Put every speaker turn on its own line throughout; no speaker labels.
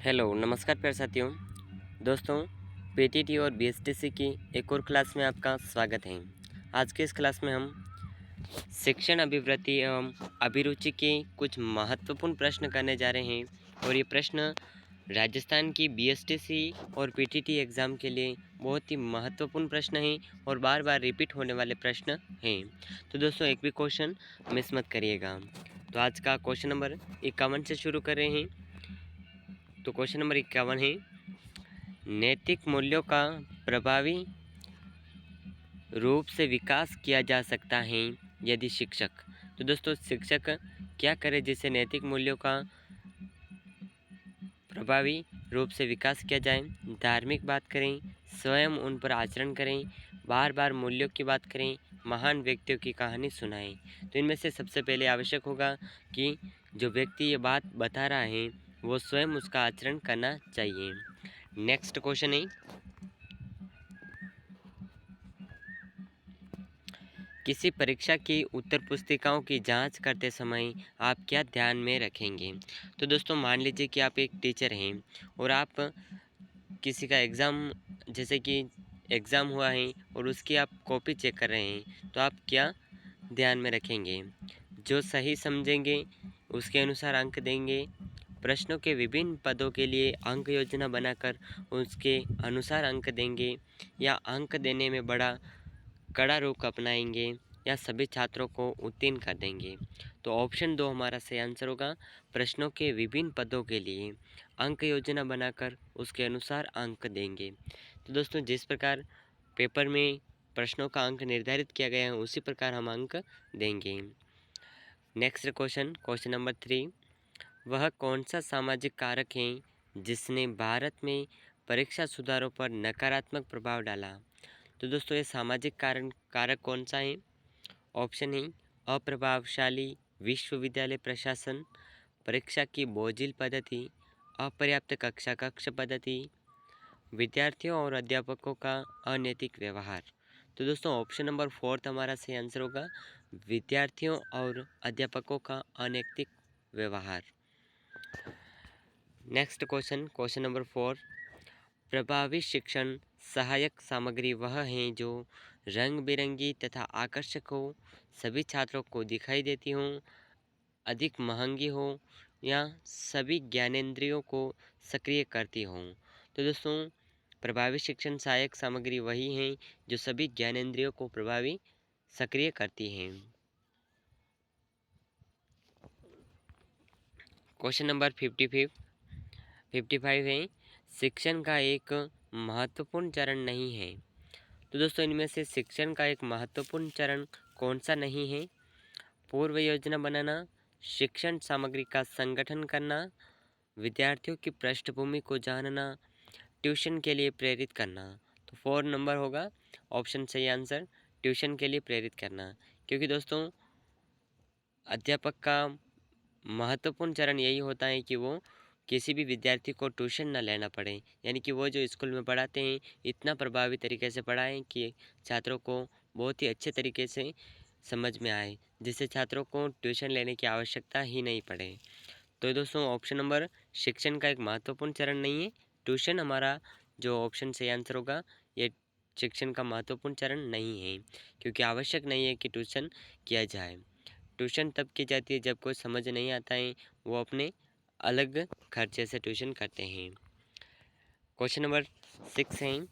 Hello नमस्कार प्यारे साथियों। दोस्तों, पीटीटी और बीएसटीसी की एक और क्लास में आपका स्वागत है। आज के इस क्लास में हम शिक्षण अभिवृत्ति एवं अभिरुचि के कुछ महत्वपूर्ण प्रश्न करने जा रहे हैं और ये प्रश्न राजस्थान की बीएसटीसी और पीटीटी एग्ज़ाम के लिए बहुत ही महत्वपूर्ण प्रश्न हैं और बार बार रिपीट होने वाले प्रश्न हैं। तो दोस्तों, एक भी क्वेश्चन मिस मत करिएगा। तो आज का क्वेश्चन नंबर 51 से शुरू कर रहे हैं। तो क्वेश्चन नंबर 51 है, नैतिक मूल्यों का प्रभावी रूप से विकास किया जा सकता है यदि शिक्षक। तो दोस्तों, शिक्षक क्या करे जिससे नैतिक मूल्यों का प्रभावी रूप से विकास किया जाए? धार्मिक बात करें, स्वयं उन पर आचरण करें, बार बार मूल्यों की बात करें, महान व्यक्तियों की कहानी सुनाएं। तो इनमें से सबसे पहले आवश्यक होगा कि जो व्यक्ति ये बात बता रहा है वो स्वयं उसका आचरण करना चाहिए। नेक्स्ट क्वेश्चन है, किसी परीक्षा की उत्तर पुस्तिकाओं की जांच करते समय आप क्या ध्यान में रखेंगे? तो दोस्तों, मान लीजिए कि आप एक टीचर हैं और आप किसी का एग्ज़ाम, जैसे कि एग्ज़ाम हुआ है और उसकी आप कॉपी चेक कर रहे हैं, तो आप क्या ध्यान में रखेंगे? जो सही समझेंगे उसके अनुसार अंक देंगे, प्रश्नों के विभिन्न पदों के लिए अंक योजना बनाकर उसके अनुसार अंक देंगे, या अंक देने में बड़ा कड़ा रुख अपनाएंगे, या सभी छात्रों को उत्तीर्ण कर देंगे? तो ऑप्शन 2 हमारा सही आंसर होगा। प्रश्नों के विभिन्न पदों के लिए अंक योजना बनाकर उसके अनुसार अंक देंगे। तो दोस्तों, जिस प्रकार पेपर में प्रश्नों का अंक निर्धारित किया गया है उसी प्रकार हम अंक देंगे। नेक्स्ट क्वेश्चन, क्वेश्चन नंबर 3, वह कौन सा सामाजिक कारक है जिसने भारत में परीक्षा सुधारों पर नकारात्मक प्रभाव डाला? तो दोस्तों, ये सामाजिक कारक कौन सा है? ऑप्शन है अप्रभावशाली विश्वविद्यालय प्रशासन, परीक्षा की बोझिल पद्धति, अपर्याप्त कक्ष पद्धति, विद्यार्थियों और अध्यापकों का अनैतिक व्यवहार। तो दोस्तों, ऑप्शन नंबर 4 हमारा सही आंसर होगा, विद्यार्थियों और अध्यापकों का अनैतिक व्यवहार। नेक्स्ट क्वेश्चन, क्वेश्चन नंबर 4, प्रभावी शिक्षण सहायक सामग्री वह है जो रंग बिरंगी तथा आकर्षक हो, सभी छात्रों को दिखाई देती हो, अधिक महंगी हो, या सभी ज्ञानेंद्रियों को सक्रिय करती हो। तो दोस्तों, प्रभावी शिक्षण सहायक सामग्री वही है जो सभी ज्ञानेंद्रियों को प्रभावी सक्रिय करती हैं। क्वेश्चन नंबर 55 है, शिक्षण का एक महत्वपूर्ण चरण नहीं है। तो दोस्तों, इनमें से शिक्षण का एक महत्वपूर्ण चरण कौन सा नहीं है? पूर्व योजना बनाना, शिक्षण सामग्री का संगठन करना, विद्यार्थियों की पृष्ठभूमि को जानना, ट्यूशन के लिए प्रेरित करना। तो 4 नंबर होगा ऑप्शन सही आंसर, ट्यूशन के लिए प्रेरित करना। क्योंकि दोस्तों, अध्यापक का महत्वपूर्ण चरण यही होता है कि वो किसी भी विद्यार्थी को ट्यूशन ना लेना पड़े, यानी कि वो जो स्कूल में पढ़ाते हैं इतना प्रभावी तरीके से पढ़ाएं कि छात्रों को बहुत ही अच्छे तरीके से समझ में आए, जिससे छात्रों को ट्यूशन लेने की आवश्यकता ही नहीं पड़े। तो दोस्तों, ऑप्शन नंबर शिक्षण का एक महत्वपूर्ण चरण नहीं है, ट्यूशन हमारा जो ऑप्शन सही आंसर होगा, ये शिक्षण का महत्वपूर्ण चरण नहीं है, क्योंकि आवश्यक नहीं है कि ट्यूशन किया जाए। ट्यूशन तब की जाती है जब कोई समझ नहीं आता है, वो अपने अलग खर्चे से ट्यूशन करते हैं। क्वेश्चन नंबर 6 है,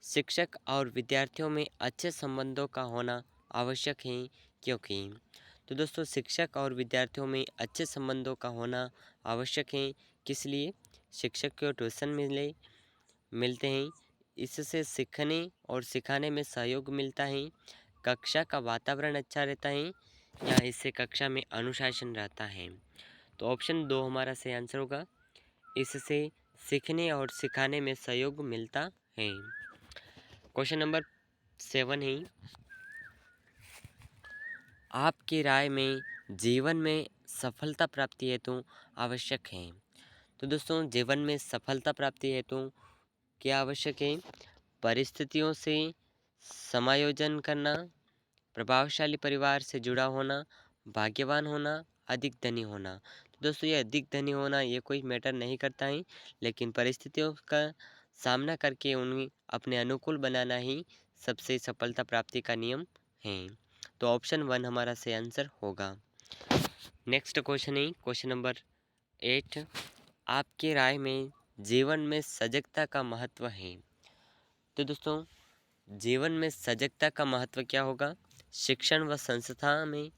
शिक्षक और विद्यार्थियों में अच्छे संबंधों का होना आवश्यक है क्योंकि? तो दोस्तों, शिक्षक और विद्यार्थियों में अच्छे संबंधों का होना आवश्यक है किस लिए? शिक्षक को ट्यूशन मिलते हैं, इससे सीखने और सिखाने में सहयोग मिलता है, कक्षा का वातावरण अच्छा रहता है, या इससे कक्षा में अनुशासन रहता है? तो ऑप्शन 2 हमारा सही आंसर होगा, इससे सीखने और सिखाने में सहयोग मिलता है। क्वेश्चन नंबर 7 है, आपकी राय में जीवन में सफलता प्राप्ति हेतु आवश्यक है? तो दोस्तों, जीवन में सफलता प्राप्ति हेतु क्या आवश्यक है? परिस्थितियों से समायोजन करना, प्रभावशाली परिवार से जुड़ा होना, भाग्यवान होना, अधिक धनी होना। तो दोस्तों ये अधिक धनी होना ये कोई मैटर नहीं करता है, लेकिन परिस्थितियों का सामना करके उन्हें अपने अनुकूल बनाना ही सबसे सफलता प्राप्ति का नियम है। तो ऑप्शन 1 हमारा सही आंसर होगा। नेक्स्ट क्वेश्चन है क्वेश्चन नंबर 8। आपकी राय में जीवन में सजगता का महत्व है। तो दोस्तों जीवन में सजगता का महत्व क्या होगा? शिक्षण व संस्था में,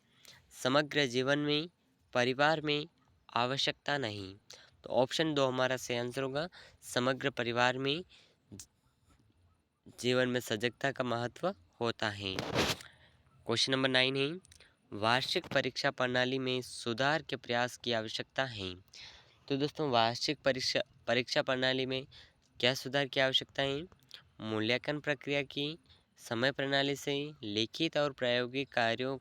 समग्र जीवन में, परिवार में, आवश्यकता नहीं। तो ऑप्शन 2 हमारा सही आंसर होगा। समग्र परिवार में जीवन में सजगता का महत्व होता है। क्वेश्चन नंबर 9 है वार्षिक परीक्षा प्रणाली में सुधार के प्रयास की आवश्यकता है। तो दोस्तों वार्षिक परीक्षा परीक्षा प्रणाली में क्या सुधार की आवश्यकता है? मूल्यांकन प्रक्रिया की, समय प्रणाली से, लिखित और प्रायोगिक कार्यों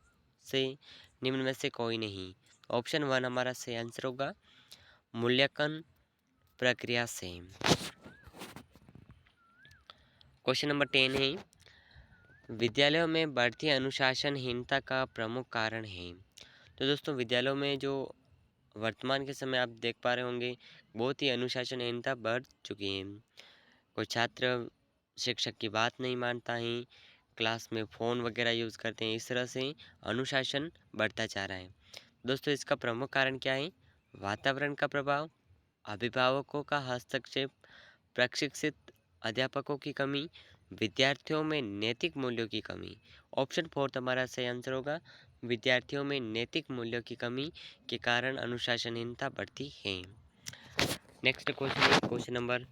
से, निम्न में से कोई नहीं। ऑप्शन 1 हमारा सही आंसर होगा। मूल्यांकन प्रक्रिया से। क्वेश्चन नंबर 10 है विद्यालयों में बढ़ती अनुशासनहीनता का प्रमुख कारण है। तो दोस्तों विद्यालयों में जो वर्तमान के समय आप देख पा रहे होंगे बहुत ही अनुशासनहीनता बढ़ चुकी है। कोई छात्र शिक्षक की बात नहीं मानता है, क्लास में फ़ोन वगैरह यूज़ करते हैं, इस तरह से अनुशासन बढ़ता जा रहा है। दोस्तों इसका प्रमुख कारण क्या है? वातावरण का प्रभाव, अभिभावकों का हस्तक्षेप, प्रशिक्षित अध्यापकों की कमी, विद्यार्थियों में नैतिक मूल्यों की कमी। ऑप्शन 4 हमारा सही आंसर होगा। विद्यार्थियों में नैतिक मूल्यों की कमी के कारण अनुशासनहीनता बढ़ती है। नेक्स्ट क्वेश्चन है क्वेश्चन नंबर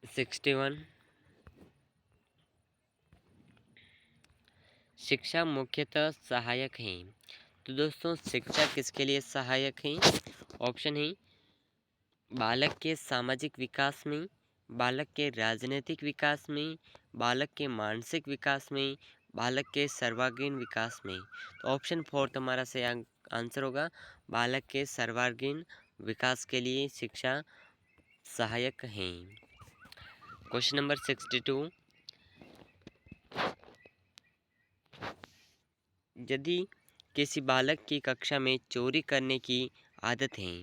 61। शिक्षा मुख्यतः सहायक है। तो दोस्तों शिक्षा किसके लिए सहायक है? ऑप्शन है बालक के सामाजिक विकास में, बालक के राजनीतिक विकास में, बालक के मानसिक विकास में, बालक के सर्वांगीण विकास में। तो ऑप्शन 4 हमारा सही आंसर होगा। बालक के सर्वांगीण विकास के लिए शिक्षा सहायक है। Question number 62। यदि किसी बालक की कक्षा में चोरी करने की आदत है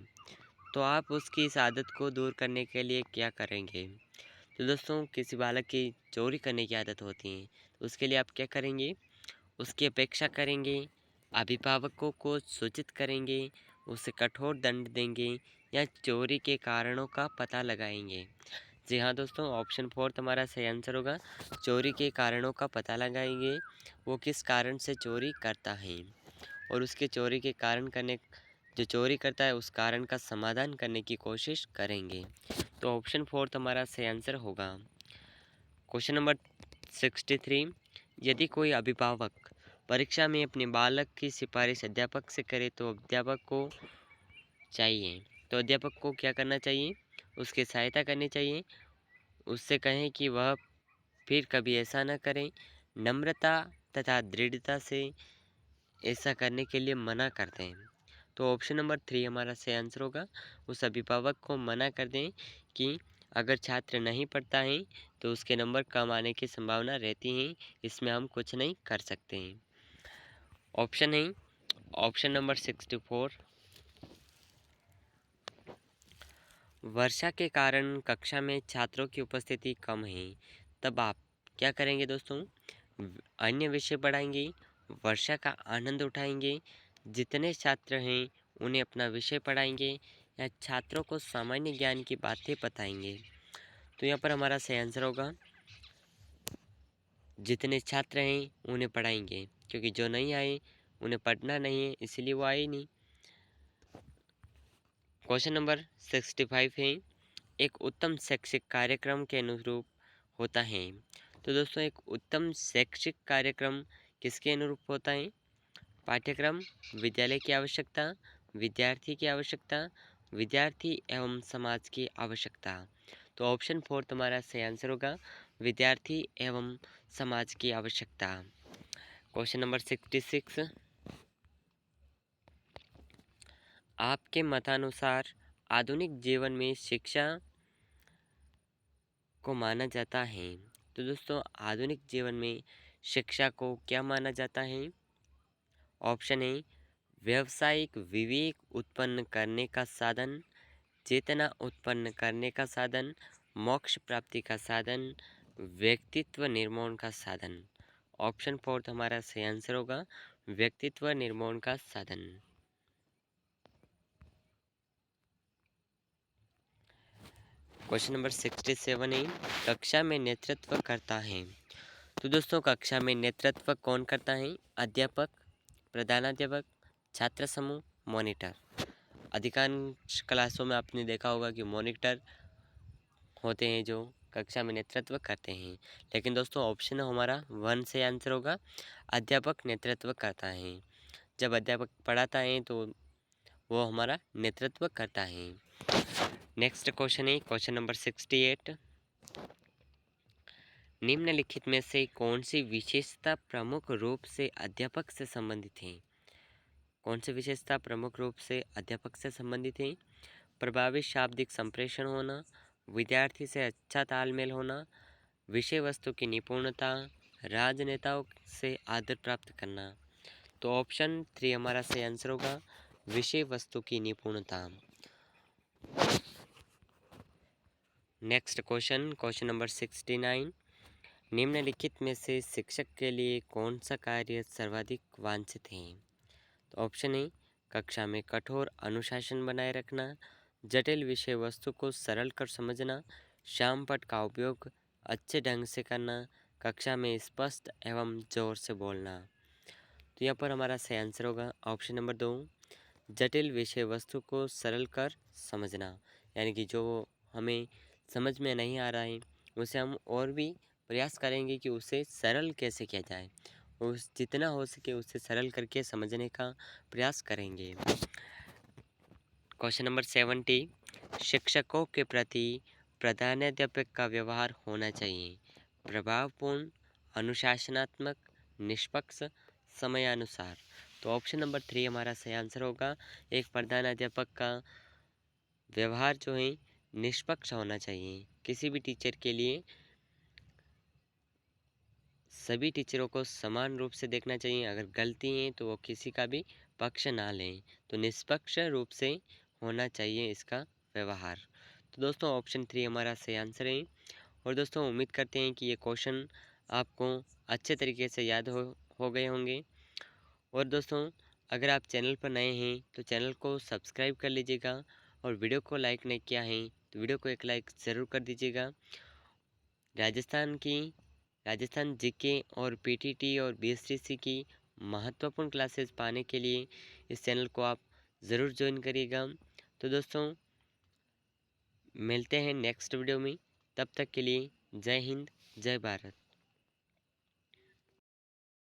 तो आप उसकी इस आदत को दूर करने के लिए क्या करेंगे? तो दोस्तों किसी बालक की चोरी करने की आदत होती है तो उसके लिए आप क्या करेंगे? उसकी अपेक्षा करेंगे, अभिभावकों को सूचित करेंगे, उसे कठोर दंड देंगे या चोरी के कारणों का पता लगाएंगे। जी हाँ दोस्तों ऑप्शन 4 हमारा सही आंसर होगा। चोरी के कारणों का पता लगाएंगे, वो किस कारण से चोरी करता है और उसके चोरी के कारण करने जो चोरी करता है उस कारण का समाधान करने की कोशिश करेंगे। तो ऑप्शन 4 हमारा सही आंसर होगा। Question number 63। यदि कोई अभिभावक परीक्षा में अपने बालक की सिफारिश अध्यापक से करे तो अध्यापक को क्या करना चाहिए? उसकी सहायता करनी चाहिए, उससे कहें कि वह फिर कभी ऐसा न करें, नम्रता तथा दृढ़ता से ऐसा करने के लिए मना करते हैं। तो ऑप्शन नंबर 3 हमारा सही आंसर होगा। उस अभिभावक को मना कर दें कि अगर छात्र नहीं पढ़ता है तो उसके नंबर कम आने की संभावना रहती है, इसमें हम कुछ नहीं कर सकते हैं। ऑप्शन है ऑप्शन नंबर 64। वर्षा के कारण कक्षा में छात्रों की उपस्थिति कम है, तब आप क्या करेंगे दोस्तों? अन्य विषय पढ़ाएंगे, वर्षा का आनंद उठाएंगे, जितने छात्र हैं उन्हें अपना विषय पढ़ाएंगे या छात्रों को सामान्य ज्ञान की बातें बताएंगे। तो यहाँ पर हमारा सही आंसर होगा जितने छात्र हैं उन्हें पढ़ाएंगे, क्योंकि जो नहीं आए उन्हें पढ़ना नहीं है इसीलिए वो आए नहीं। क्वेश्चन नंबर 65 है एक उत्तम शैक्षिक कार्यक्रम के अनुरूप होता है। तो दोस्तों एक उत्तम शैक्षिक कार्यक्रम किसके अनुरूप होता है? पाठ्यक्रम, विद्यालय की आवश्यकता, विद्यार्थी की आवश्यकता, विद्यार्थी एवं समाज की आवश्यकता। तो ऑप्शन 4 तुम्हारा सही आंसर होगा। विद्यार्थी एवं समाज की आवश्यकता। Question number 66। आपके मतानुसार आधुनिक जीवन में शिक्षा को माना जाता है। तो दोस्तों आधुनिक जीवन में शिक्षा को क्या माना जाता है? ऑप्शन ए व्यावसायिक विवेक उत्पन्न करने का साधन, चेतना उत्पन्न करने का साधन, मोक्ष प्राप्ति का साधन, व्यक्तित्व निर्माण का साधन। ऑप्शन फोर्थ हमारा सही आंसर होगा व्यक्तित्व निर्माण का साधन। क्वेश्चन नंबर 67 है, कक्षा में नेतृत्व करता है। तो दोस्तों कक्षा में नेतृत्व कौन करता है? अध्यापक, प्रधानाध्यापक, छात्र समूह, मॉनिटर। अधिकांश क्लासों में आपने देखा होगा कि मॉनिटर होते हैं जो कक्षा में नेतृत्व करते हैं, लेकिन दोस्तों ऑप्शन हमारा वन से आंसर होगा अध्यापक नेतृत्व करता है। जब अध्यापक पढ़ाता है तो वो हमारा नेतृत्व करता है। नेक्स्ट क्वेश्चन है क्वेश्चन नंबर 68, निम्नलिखित में से कौन सी विशेषता प्रमुख रूप से अध्यापक से संबंधित है? कौन सी विशेषता प्रमुख रूप से अध्यापक से संबंधित है? प्रभावी शाब्दिक संप्रेषण होना, विद्यार्थी से अच्छा तालमेल होना, विषय वस्तु की निपुणता, राजनेताओं से आदर प्राप्त करना। तो ऑप्शन 3 हमारा सही आंसर होगा विषय वस्तु की निपुणता। नेक्स्ट क्वेश्चन क्वेश्चन नंबर 69, निम्नलिखित में से शिक्षक के लिए कौन सा कार्य सर्वाधिक वांछित है? तो ऑप्शन ए कक्षा में कठोर अनुशासन बनाए रखना, जटिल विषय वस्तु को सरल कर समझना, श्यामपट्ट का उपयोग अच्छे ढंग से करना, कक्षा में स्पष्ट एवं जोर से बोलना। तो यहाँ पर हमारा सही आंसर होगा ऑप्शन नंबर 2, जटिल विषय वस्तु को सरल कर समझना। यानी कि जो हमें समझ में नहीं आ रहा है उसे हम और भी प्रयास करेंगे कि उसे सरल कैसे किया जाए, उस जितना हो सके उसे सरल करके समझने का प्रयास करेंगे। क्वेश्चन नंबर 70, शिक्षकों के प्रति प्रधानाध्यापक का व्यवहार होना चाहिए प्रभावपूर्ण, अनुशासनात्मक, निष्पक्ष, समयानुसार। तो ऑप्शन नंबर 3 हमारा सही आंसर होगा एक प्रधानाध्यापक का व्यवहार जो है निष्पक्ष होना चाहिए। किसी भी टीचर के लिए सभी टीचरों को समान रूप से देखना चाहिए, अगर गलती है तो वो किसी का भी पक्ष ना लें। तो निष्पक्ष रूप से होना चाहिए इसका व्यवहार। तो दोस्तों ऑप्शन 3 हमारा सही आंसर है। और दोस्तों उम्मीद करते हैं कि ये क्वेश्चन आपको अच्छे तरीके से याद हो गए होंगे। और दोस्तों अगर आप चैनल पर नए हैं तो चैनल को सब्सक्राइब कर लीजिएगा, और वीडियो को लाइक नहीं किया है तो वीडियो को एक लाइक ज़रूर कर दीजिएगा। राजस्थान जीके और पीटीटी और बीएसटीसी की महत्वपूर्ण क्लासेस पाने के लिए इस चैनल को आप ज़रूर ज्वाइन करिएगा। तो दोस्तों मिलते हैं नेक्स्ट वीडियो में, तब तक के लिए जय हिंद जय भारत।